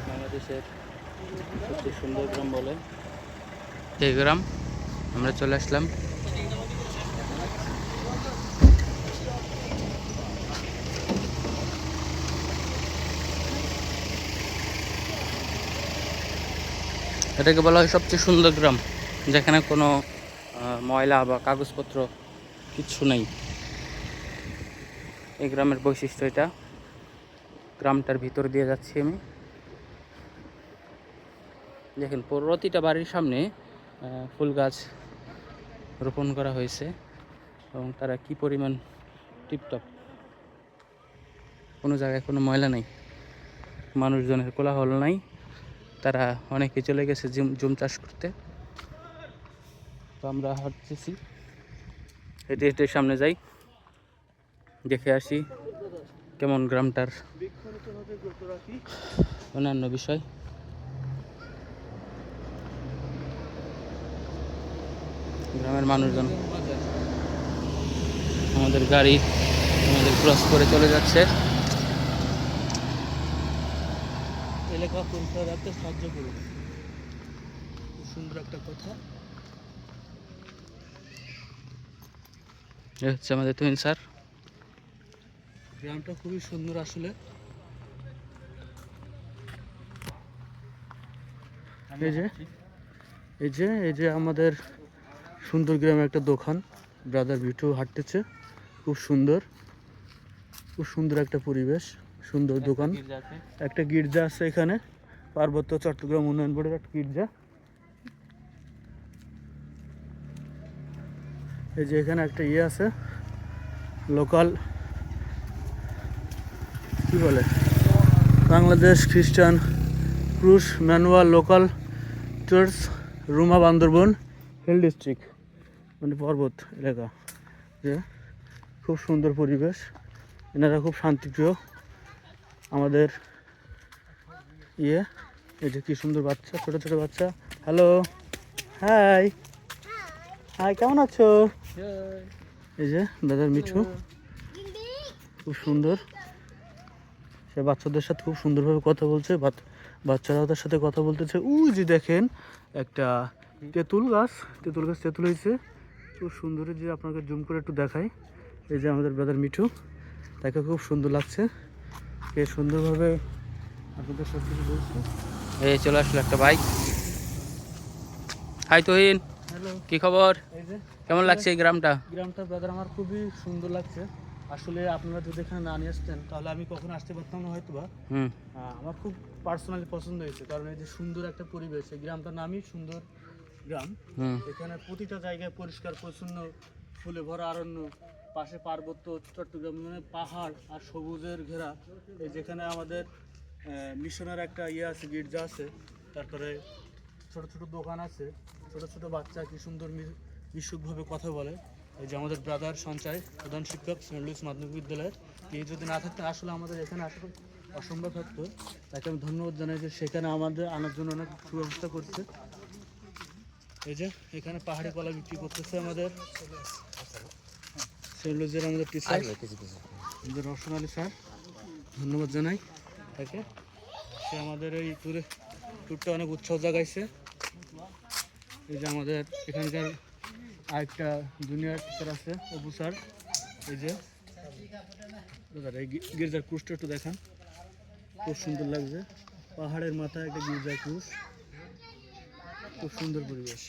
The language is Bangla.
বাংলাদেশের সবচেয়ে সুন্দর গ্রাম বলে এই গ্রাম। আমরা চলে আসলাম। এটাকে বলা হয় সবচেয়ে সুন্দর গ্রাম, যেখানে কোনো ময়লা বা কাগজপত্র কিচ্ছু নেই। এই গ্রামের বৈশিষ্ট্য এটা। গ্রামটার ভিতর দিয়ে যাচ্ছি আমি। দেখেন প্রতিটা বাড়ির সামনে ফুল গাছ রোপণ করা হয়েছে এবং তারা কি পরিমাণ টিপটপ। কোনো জায়গায় কোনো ময়লা নেই, মানুষজনের কোলাহল নাই। তারা অনেকে চলে গেছে জুম চাষ করতে। তো আমরা হাঁটতেছি, হেঁটে হেঁটে সামনে যাই, দেখে আসি কেমন গ্রামটার অন্যান্য বিষয়। গ্রামের মানুষজন, আমাদের গাড়ি আমাদের ক্রস করে চলে যাচ্ছে। এলাকা পরিষ্কার রাখতে সাহায্য করুন, খুব সুন্দর একটা কথা। এ হচ্ছে আমাদের তুহিন স্যার। গ্রামটা খুবই সুন্দর আসলে। এই যে আমাদের সুন্দর গ্রামে একটা দোকান, ব্রাদার বিটু হাঁটতেছে। খুব সুন্দর একটা পরিবেশ, সুন্দর দোকান। একটা গির্জা আছে এখানে, পার্বত্য চট্টগ্রাম উন্নয়ন বোর্ডের একটা গির্জা। এই যে এখানে একটা ইয়ে আছে, লোকাল কি বলে, বাংলাদেশ খ্রিস্টান ক্রুশ manual local church, Ruma Bandarban hill district, মানে পর্বত এলাকা। যে খুব সুন্দর পরিবেশ, এনারা খুব শান্তিপ্রিয়। আমাদের এই যে কি সুন্দর বাচ্চা, ছোট ছোট বাচ্চা। হ্যালো, হাই হাই, কেমন আছো? এই যে দাদার মিঠু, খুব সুন্দর। সে বাচ্চাদের সাথে খুব সুন্দরভাবে কথা বলছে, বাচ্চারাও তার সাথে কথা বলতেছে। উই যে দেখেন একটা তেঁতুল গাছ তেঁতুল হয়েছে, খুব সুন্দর। যে আপনাকে জুম করে একটু দেখাই, এই যে আমাদের ব্রাদার মিঠু, তাকে খুব সুন্দর লাগছে। কে সুন্দরভাবে আপনাদের সব কিছু বলছে। এই চলে আসলো একটা বাইক। হাই তুহিন, হ্যালো, কি খবর? এই যে কেমন লাগছে এই গ্রামটা? গ্রামটা ব্রাদার আমার খুবই সুন্দর লাগছে। আসলে আপনারা যদি এখানে না নিয়ে আসতেন তাহলে আমি কখনো আসতে পারতাম না হয়তো বা। আমার খুব পার্সোনালি পছন্দ হয়েছে, কারণ এই যে সুন্দর একটা পরিবেশ, এই গ্রামটার নামই সুন্দর গ্রাম। এখানে প্রতিটা জায়গায় পরিষ্কার পরিচ্ছন্ন, ফুলে ভরা অরণ্য, পাশে পার্বত্য চট্টগ্রাম, মানে পাহাড় আর সবুজের ঘেরা। এই যেখানে আমাদের মিশনের একটা ইয়ে আছে, গির্জা আছে, তারপরে ছোট ছোট দোকান আছে, ছোট ছোট বাচ্চা কি সুন্দর মিশুকভাবে কথা বলে। এই যে আমাদের ব্রাদার সঞ্চয়, প্রধান শিক্ষক, সেন্ট লুইস মাধ্যমিক বিদ্যালয়ের, এই যদি না থাকতেন আসলে আমাদের এখানে আসা অসম্ভব থাকতো। তাকে আমি ধন্যবাদ জানাই যে সেখানে আমাদের আনার জন্য অনেক সুব্যবস্থা করছে। এই যে এখানে পাহাড়ি কলা বিক্রি করতেছে আমাদের সেন্ট লুইসের আমাদের টিচার, আমাদের রওশন আলী স্যার, ধন্যবাদ জানাই তাকে। সে আমাদের এই ট্যুরটা অনেক উৎসাহ জাগাইছে। এই যে আমাদের এখানকার আরেকটা জুনিয়র টিচার আছে, অপু স্যার। এই যে এই গির্জার ক্রুশটা একটু দেখান, খুব সুন্দর লাগছে। পাহাড়ের মাথায় একটা গির্জার ক্রুশ, খুব সুন্দর পরিবেশ।